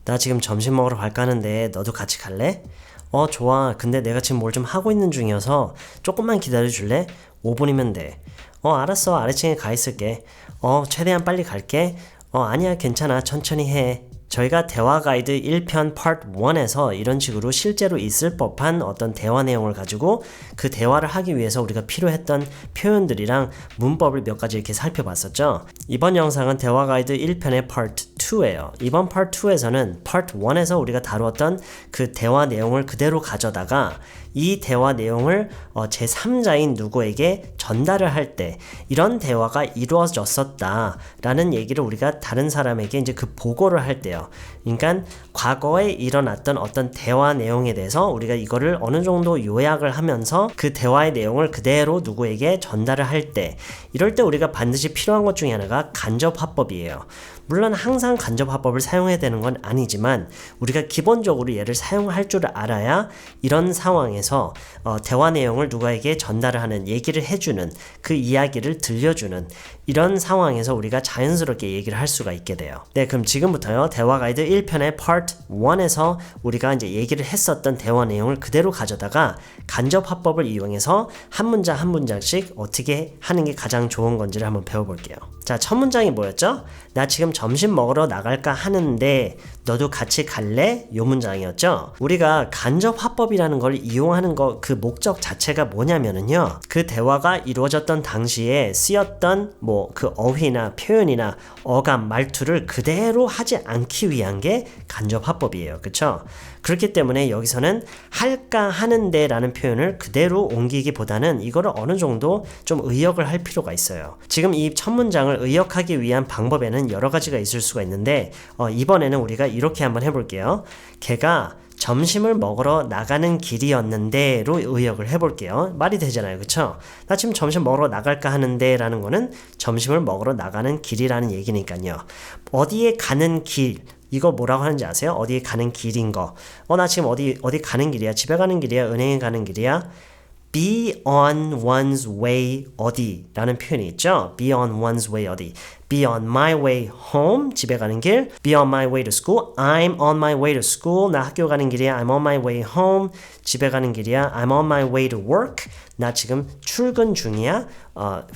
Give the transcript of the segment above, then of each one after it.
나 지금 점심 먹으러 갈까 하는데 너도 같이 갈래? 좋아. 근데 내가 지금 뭘 좀 하고 있는 중이어서 조금만 기다려 줄래? 5분이면 돼. 알았어. 아래층에 가 있을게. 최대한 빨리 갈게. 아니야. 괜찮아. 천천히 해. 저희가 대화 가이드 1편 파트 1에서 이런 식으로 실제로 있을 법한 어떤 대화 내용을 가지고 그 대화를 하기 위해서 우리가 필요했던 표현들이랑 문법을 몇 가지 이렇게 살펴봤었죠. 이번 영상은 대화 가이드 1편의 파트 2예요. 이번 파트 2에서는 파트 1에서 우리가 다루었던 그 대화 내용을 그대로 가져다가 이 대화 내용을 제3자인 누구에게 전달을 할 때 이런 대화가 이루어졌었다 라는 얘기를 우리가 다른 사람에게 이제 그 보고를 할 때요. 그러니까 과거에 일어났던 어떤 대화 내용에 대해서 우리가 이거를 어느 정도 요약을 하면서 그 대화의 내용을 그대로 누구에게 전달을 할 때 이럴 때 우리가 반드시 필요한 것 중에 하나가 간접화법이에요. 물론 항상 간접화법을 사용해야 되는 건 아니지만 우리가 기본적으로 얘를 사용할 줄 알아야 이런 상황에서 대화 내용을 누구에게 전달을 하는, 얘기를 해주는, 그 이야기를 들려주는 이런 상황에서 우리가 자연스럽게 얘기를 할 수가 있게 돼요. 네, 그럼 지금부터요. 대화 가이드 1편의 파트 1에서 우리가 이제 얘기를 했었던 대화 내용을 그대로 가져다가 간접화법을 이용해서 한 문장 한 문장씩 어떻게 하는 게 가장 좋은 건지를 한번 배워볼게요. 자, 첫 문장이 뭐였죠? 나 지금 점심 먹으러 나갈까 하는데 너도 같이 갈래? 요 문장이었죠. 우리가 간접화법이라는 걸 이용하는 그 목적 자체가 뭐냐면은요, 그 대화가 이루어졌던 당시에 쓰였던 그 어휘나 표현이나 어감, 말투를 그대로 하지 않기 위한 게 간접화법이에요. 그쵸? 그렇기 때문에 여기서는 할까 하는데 라는 표현을 그대로 옮기기보다는 이거를 어느 정도 좀 의역을 할 필요가 있어요. 지금 이 첫 문장을 의역하기 위한 방법에는 여러 가지가 있을 수가 있는데 이번에는 우리가 이렇게 한번 해볼게요. 걔가 점심을 먹으러 나가는 길이었는데 로 의역을 해볼게요. 말이 되잖아요. 그쵸? 나 지금 점심 먹으러 나갈까 하는데 라는 거는 점심을 먹으러 나가는 길이라는 얘기니까요. 어디에 가는 길, 이거 뭐라고 하는지 아세요? 어디에 가는 길인 거. 나 지금 어디 가는 길이야. 집에 가는 길이야. 은행에 가는 길이야. Be on one's way 어디 라는 표현이 있죠. Be on one's way 어디. Be on my way home, 집에 가는 길. Be on my way to school. I'm on my way to school. 나 학교 가는 길이야. I'm on my way home. 집에 가는 길이야. I'm on my way to work. 나 지금 출근 중이야.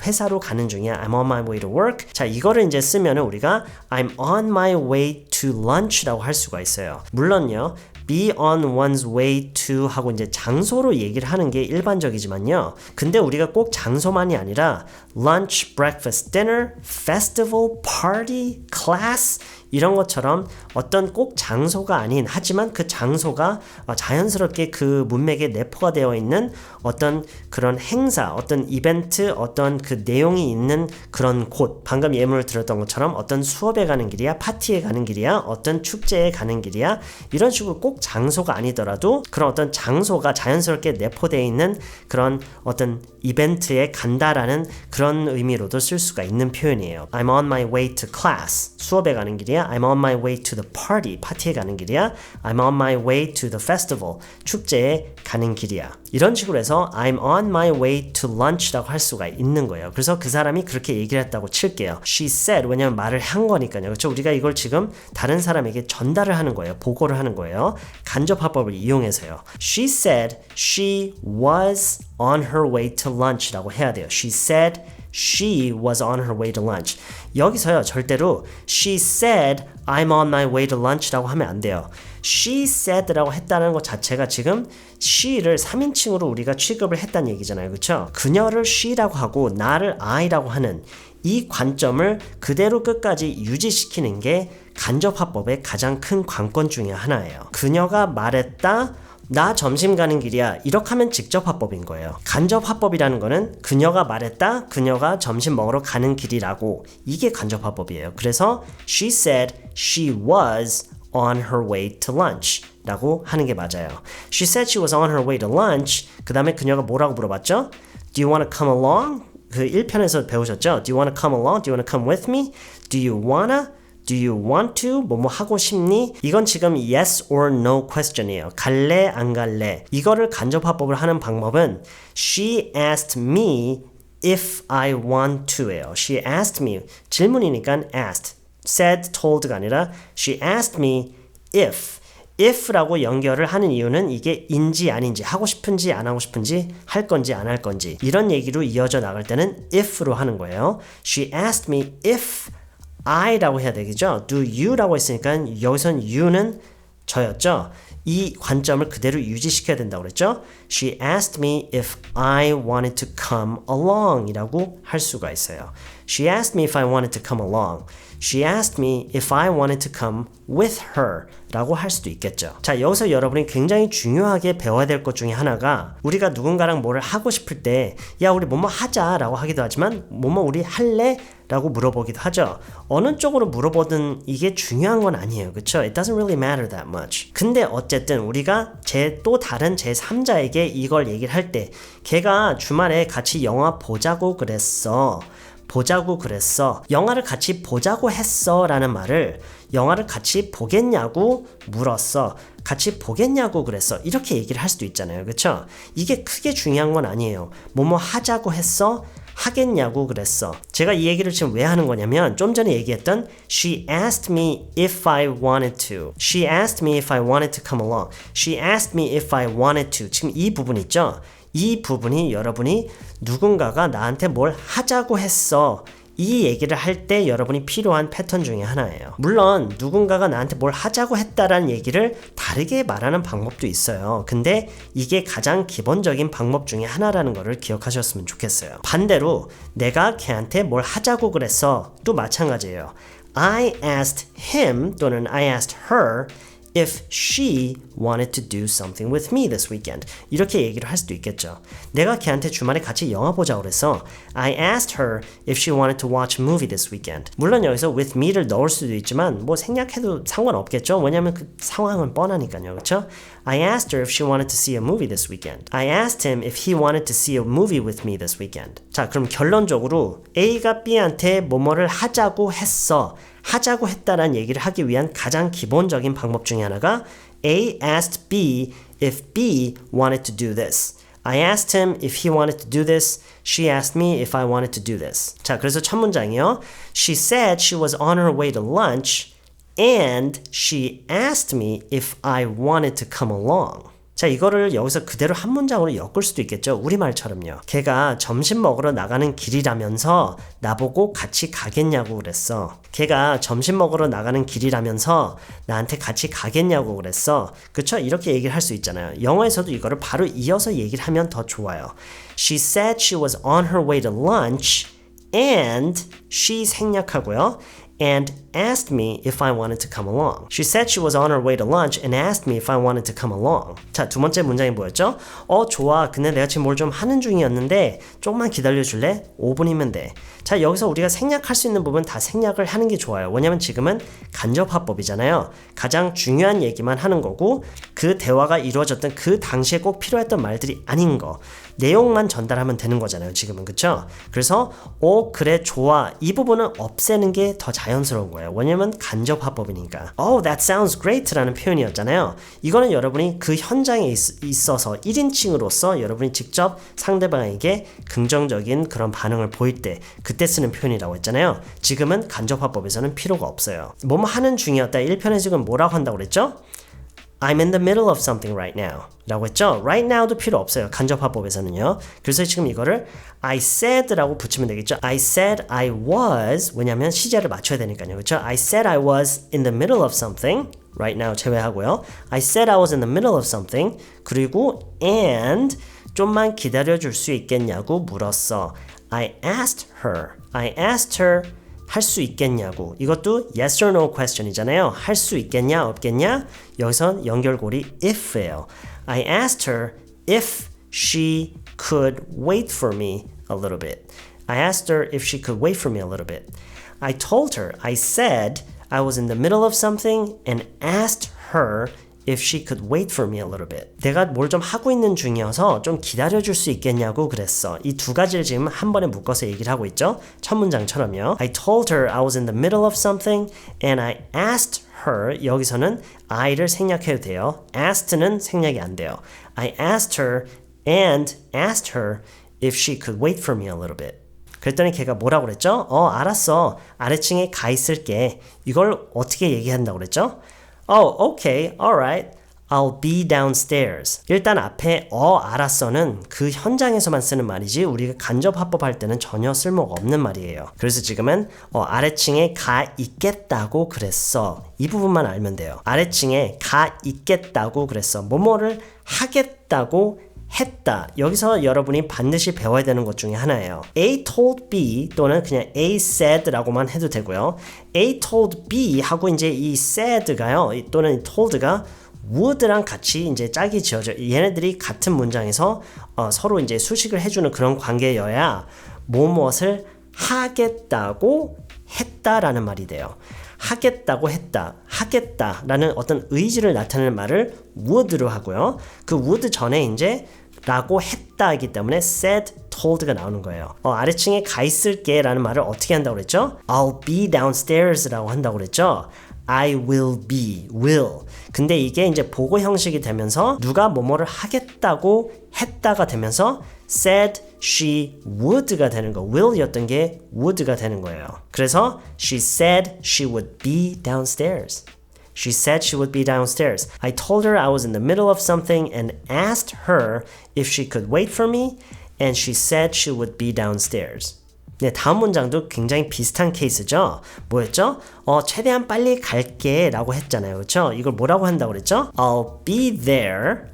회사로 가는 중이야. I'm on my way to work. 자, 이거를 이제 쓰면은 우리가 I'm on my way to lunch라고 할 수가 있어요. 물론요. Be on one's way to 하고 이제 장소로 얘기를 하는 게 일반적이지만요. 근데 우리가 꼭 장소만이 아니라 lunch, breakfast, dinner, festival, party, class 이런 것처럼 어떤 꼭 장소가 아닌 하지만 그 장소가 자연스럽게 그 문맥에 내포가 되어 있는 어떤 그런 행사, 어떤 이벤트, 어떤 그 내용이 있는 그런 곳, 방금 예문을 들었던 것처럼 어떤 수업에 가는 길이야, 파티에 가는 길이야, 어떤 축제에 가는 길이야, 이런 식으로 꼭 장소가 아니더라도 그런 어떤 장소가 자연스럽게 내포되어 있는 그런 어떤 이벤트에 간다라는 그런 의미로도 쓸 수가 있는 표현이에요. I'm on my way to class. 수업에 가는 길이야. I'm on my way to the party. 파티에 가는 길이야. I'm on my way to the festival. 축제에 가는 길이야. 이런 식으로 해서 I'm on my way to lunch라고 할 수가 있는 거예요. 그래서 그 사람이 그렇게 얘기를 했다고 칠게요. She said. 왜냐면 말을 한 거니까요. 그렇죠? 우리가 이걸 지금 다른 사람에게 전달을 하는 거예요. 보고를 하는 거예요. 간접화법을 이용해서요. She said she was on her way to lunch라고 해야 돼요. She said she was on her way to lunch. 여기서요, 절대로 she said I'm on my way to lunch라고 하면 안 돼요. She said라고 했다는 것 자체가 지금 she를 3인칭으로 우리가 취급을 했다는 얘기잖아요. 그렇죠? 그녀를 she라고 하고 나를 I라고 하는 이 관점을 그대로 끝까지 유지시키는 게 간접화법의 가장 큰 관건 중에 하나예요. 그녀가 말했다. 나 점심 가는 길이야. 이렇게 하면 직접화법인 거예요. 간접화법이라는 거는 그녀가 말했다. 그녀가 점심 먹으러 가는 길이라고. 이게 간접화법이에요. 그래서 she said she was on her way to lunch 라고 하는 게 맞아요. She said she was on her way to lunch. 그 다음에 그녀가 뭐라고 물어봤죠? Do you want to come along? 그 1편에서 배우셨죠? Do you want to come along? Do you want to come with me? Do you wanna? Do you want to? 뭐뭐 하고 싶니? 이건 지금 yes or no question이에요. 갈래 안 갈래? 이거를 간접화법을 하는 방법은 She asked me if I want to예요. She asked me. 질문이니까 asked. said, told가 아니라 She asked me if라고 연결을 하는 이유는 이게 인지 아닌지, 하고 싶은지 안 하고 싶은지, 할 건지 안 할 건지 이런 얘기로 이어져 나갈 때는 if로 하는 거예요. She asked me if I라고 해야 되겠죠? Do you라고 했으니까 여기선 you는 저였죠? 이 관점을 그대로 유지시켜야 된다고 그랬죠? She asked me if I wanted to come along 이라고 할 수가 있어요. She asked me if I wanted to come along. She asked me if I wanted to come with her 라고 할 수도 있겠죠. 자, 여기서 여러분이 굉장히 중요하게 배워야 될 것 중에 하나가 우리가 누군가랑 뭐를 하고 싶을 때 야, 우리 뭐뭐 하자 라고 하기도 하지만 뭐뭐 우리 할래? 라고 물어보기도 하죠. 어느 쪽으로 물어보든 이게 중요한 건 아니에요. 그쵸? It doesn't really matter that much. 근데 어쨌든 우리가 또 다른 제3자에게 이걸 얘기를 할 때 걔가 주말에 같이 영화 보자고 그랬어. 영화를 같이 보자고 했어 라는 말을 영화를 같이 보겠냐고 물었어. 같이 보겠냐고 그랬어. 이렇게 얘기를 할 수도 있잖아요. 그쵸? 이게 크게 중요한 건 아니에요. 뭐뭐 하자고 했어? 하겠냐고 그랬어. 제가 이 얘기를 지금 왜 하는 거냐면 좀 전에 얘기했던 She asked me if I wanted to. She asked me if I wanted to come along. She asked me if I wanted to. 지금 이 부분 있죠? 이 부분이 여러분이 누군가가 나한테 뭘 하자고 했어. 이 얘기를 할 때 여러분이 필요한 패턴 중에 하나예요. 물론 누군가가 나한테 뭘 하자고 했다라는 얘기를 다르게 말하는 방법도 있어요. 근데 이게 가장 기본적인 방법 중에 하나라는 거를 기억하셨으면 좋겠어요. 반대로 내가 걔한테 뭘 하자고 그랬어. 또 마찬가지예요. I asked him 또는 I asked her if she wanted to do something with me this weekend. 이렇게 얘기를 할 수도 있겠죠. 내가 걔한테 주말에 같이 영화 보자고 그래서 I asked her if she wanted to watch a movie this weekend. 물론 여기서 with me를 넣을 수도 있지만 뭐 생략해도 상관없겠죠. 왜냐면 그 상황은 뻔하니까요. 그렇죠? I asked her if she wanted to see a movie this weekend. I asked him if he wanted to see a movie with me this weekend. 자, 그럼 결론적으로 A가 B한테 뭐뭐를 하자고 했어. 하자고 했다라는 얘기를 하기 위한 가장 기본적인 방법 중에 하나가 A asked B if B wanted to do this. I asked him if he wanted to do this. She asked me if I wanted to do this. 자, 그래서 첫 문장이요. She said she was on her way to lunch and she asked me if I wanted to come along. 자, 이거를 여기서 그대로 한 문장으로 엮을 수도 있겠죠. 우리말처럼요. 걔가 점심 먹으러 나가는 길이라면서 나보고 같이 가겠냐고 그랬어. 걔가 점심 먹으러 나가는 길이라면서 나한테 같이 가겠냐고 그랬어. 그쵸? 이렇게 얘기를 할 수 있잖아요. 영어에서도 이거를 바로 이어서 얘기를 하면 더 좋아요. She said she was on her way to lunch and she 생략하고요. and asked me if I wanted to come along. She said she was on her way to lunch and asked me if I wanted to come along. 자, 두 번째 문장이 뭐였죠? 좋아. 근데 내가 지금 뭘 좀 하는 중이었는데 조금만 기다려줄래? 5분이면 돼. 자, 여기서 우리가 생략할 수 있는 부분 다 생략을 하는 게 좋아요. 왜냐면 지금은 간접화법이잖아요. 가장 중요한 얘기만 하는 거고 그 대화가 이루어졌던 그 당시에 꼭 필요했던 말들이 아닌 거. 내용만 전달하면 되는 거잖아요. 지금은. 그쵸? 그래서 그래 좋아 이 부분은 없애는 게 더 자연스러운 거예요. 왜냐면 간접화법이니까. that sounds great 라는 표현이었잖아요. 이거는 여러분이 그 현장에 있어서 1인칭으로서 여러분이 직접 상대방에게 긍정적인 그런 반응을 보일 때 그때 쓰는 표현이라고 했잖아요. 지금은 간접화법에서는 필요가 없어요. 뭐뭐 하는 중이었다. 1편에 지금 뭐라고 한다고 그랬죠? I'm in the middle of something right now 라고 했죠? Right now도 필요 없어요. 간접화법에서는요. 그래서 지금 이거를 I said 라고 붙이면 되겠죠? I said I was 왜냐면 시제를 맞춰야 되니까요. 그렇죠? I said I was in the middle of something right now 제외하고요. I said I was in the middle of something 그리고 and 좀만 기다려줄 수 있겠냐고 물었어. I asked her 할 수 있겠냐고. 이것도 yes or no question이잖아요. 할 수 있겠냐 없겠냐? 여기선 연결고리 if예요. I asked her if she could wait for me a little bit. I asked her if she could wait for me a little bit. I told her, I said I was in the middle of something and asked her if she could wait for me a little bit. 내가 뭘 좀 하고 있는 중이어서 좀 기다려줄 수 있겠냐고 그랬어. 이 두 가지를 지금 한 번에 묶어서 얘기를 하고 있죠. 첫 문장처럼요. I told her I was in the middle of something and I asked her 여기서는 I를 생략해도 돼요. asked는 생략이 안 돼요. I asked her and asked her if she could wait for me a little bit. 그랬더니 걔가 뭐라고 그랬죠? 알았어. 아래층에 가 있을게. 이걸 어떻게 얘기한다고 그랬죠? Oh, okay, alright. I'll be downstairs. 일단 앞에 알았어는 그 현장에서만 쓰는 말이지 우리가 간접 화법할 때는 전혀 쓸모가 없는 말이에요. 그래서 지금은 아래층에 가 있겠다고 그랬어. 이 부분만 알면 돼요. 아래층에 가 있겠다고 그랬어. 뭐뭐를 하겠다고 했다. 여기서 여러분이 반드시 배워야 되는 것 중에 하나예요. A told B 또는 그냥 A said라고만 해도 되고요. A told B 하고 이제 이 said가요. 또는 told가 would랑 같이 이제 짝이 지어져. 얘네들이 같은 문장에서 서로 이제 수식을 해주는 그런 관계여야 무엇을 하겠다고 했다라는 말이 돼요. 하겠다고 했다, 하겠다라는 어떤 의지를 나타내는 말을 would로 하고요. 그 would 전에 이제 라고 했다이기 때문에 said, told가 나오는 거예요. 아래층에 가 있을게 라는 말을 어떻게 한다고 그랬죠? I'll be downstairs 라고 한다고 그랬죠? I will be, will. 근데 이게 이제 보고 형식이 되면서 누가 뭐뭐를 하겠다고 했다가 되면서 said she would가 되는 거. will이었던 게 would가 되는 거예요. 그래서 she said she would be downstairs. She said she would be downstairs. I told her I was in the middle of something and asked her if she could wait for me, and she said she would be downstairs. 네, 다음 문장도 굉장히 비슷한 케이스죠. 뭐였죠? 최대한 빨리 갈게 라고 했잖아요. 그렇죠? 이걸 뭐라고 한다고 그랬죠? I'll be there,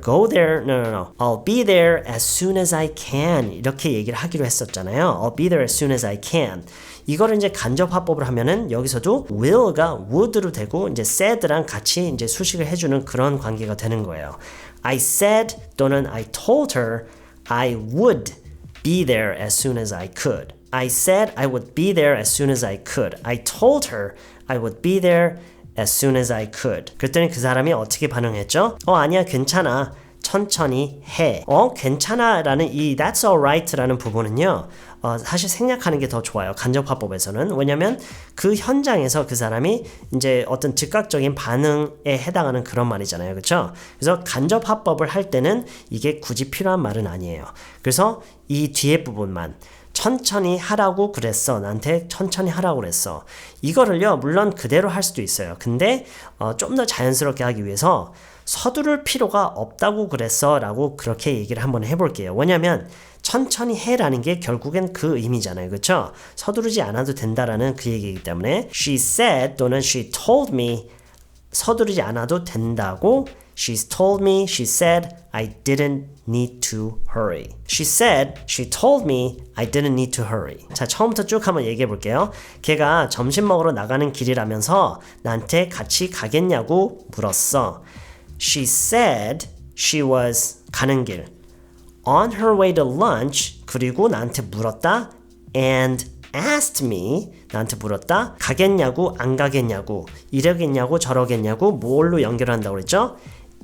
go there, no. I'll be there as soon as I can. 이렇게 얘기를 하기로 했었잖아요. I'll be there as soon as I can. 이거를 이제 간접 화법을 하면은 여기서도 will가 would로 되고 이제 said랑 같이 이제 수식을 해주는 그런 관계가 되는 거예요. I said 또는 I told her I would be there as soon as I could. I said I would be there as soon as I could. I told her I would be there as soon as I could. 그랬더니 그 사람이 어떻게 반응했죠? 아니야, 괜찮아. 천천히 해. 괜찮아 라는 이 that's alright 라는 부분은요. 사실 생략하는 게 더 좋아요. 간접화법에서는. 왜냐면 그 현장에서 그 사람이 이제 어떤 즉각적인 반응에 해당하는 그런 말이잖아요. 그렇죠? 그래서 간접화법을 할 때는 이게 굳이 필요한 말은 아니에요. 그래서 이 뒤에 부분만 천천히 하라고 그랬어. 나한테 천천히 하라고 그랬어. 이거를요. 물론 그대로 할 수도 있어요. 근데 좀 더 자연스럽게 하기 위해서 서두를 필요가 없다고 그랬어 라고 그렇게 얘기를 한번 해볼게요. 왜냐면 천천히 해라는 게 결국엔 그 의미잖아요. 그렇죠? 서두르지 않아도 된다라는 그 얘기이기 때문에 she said 또는 she told me 서두르지 않아도 된다고 She told me, she said, I didn't need to hurry. She said, she told me, I didn't need to hurry. 자, 처음부터 쭉 한번 얘기해 볼게요. 걔가 점심 먹으러 나가는 길이라면서 나한테 같이 가겠냐고 물었어. She said she was 가는 길. On her way to lunch, 그리고 나한테 물었다. And asked me, 나한테 물었다. 가겠냐고, 안 가겠냐고, 이러겠냐고, 저러겠냐고, 뭘로 연결한다고 그랬죠?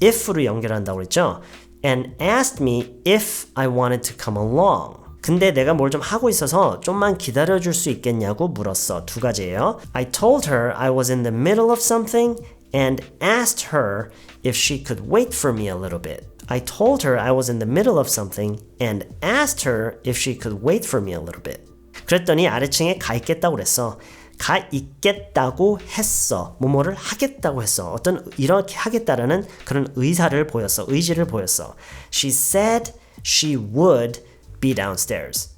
if로 연결한다고 그랬죠? And asked me if I wanted to come along. 근데 내가 뭘 좀 하고 있어서 좀만 기다려줄 수 있겠냐고 물었어. 두 가지예요. I told her I was in the middle of something and asked her if she could wait for me a little bit. I told her I was in the middle of something and asked her if she could wait for me a little bit. 그랬더니 아래층에 가 있겠다고 그랬어. 가 있겠다고 했어. 뭐뭐를 하겠다고 했어. 어떤 이렇게 하겠다라는 그런 의사를 보였어. 의지를 보였어. She said she would be downstairs.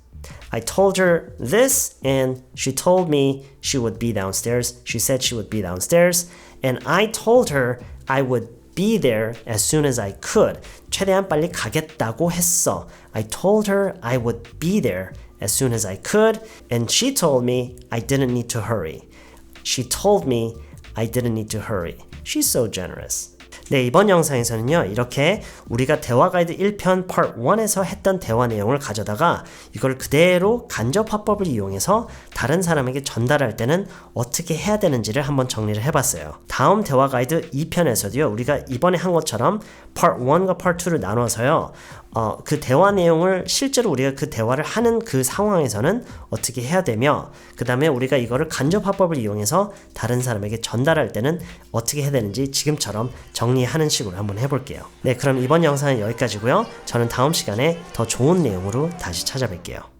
I told her this and she told me she would be downstairs. She said she would be downstairs and I told her I would be there as soon as I could. 최대한 빨리 가겠다고 했어. I told her I would be there as soon as I could, and she told me I didn't need to hurry. She told me I didn't need to hurry. She's so generous. 네, 이번 영상에서는요, 이렇게 우리가 대화 가이드 1편 part 1에서 했던 대화 내용을 가져다가 이걸 그대로 간접 화법을 이용해서 다른 사람에게 전달할 때는 어떻게 해야 되는지를 한번 정리를 해봤어요. 다음 대화 가이드 2편에서도요, 우리가 이번에 한 것처럼 part 1과 part 2를 나눠서요, 그 대화 내용을 실제로 우리가 그 대화를 하는 그 상황에서는 어떻게 해야 되며, 그 다음에 우리가 이거를 간접 화법을 이용해서 다른 사람에게 전달할 때는 어떻게 해야 되는지 지금처럼 정리하는 식으로 한번 해볼게요. 네, 그럼 이번 영상은 여기까지고요. 저는 다음 시간에 더 좋은 내용으로 다시 찾아뵐게요.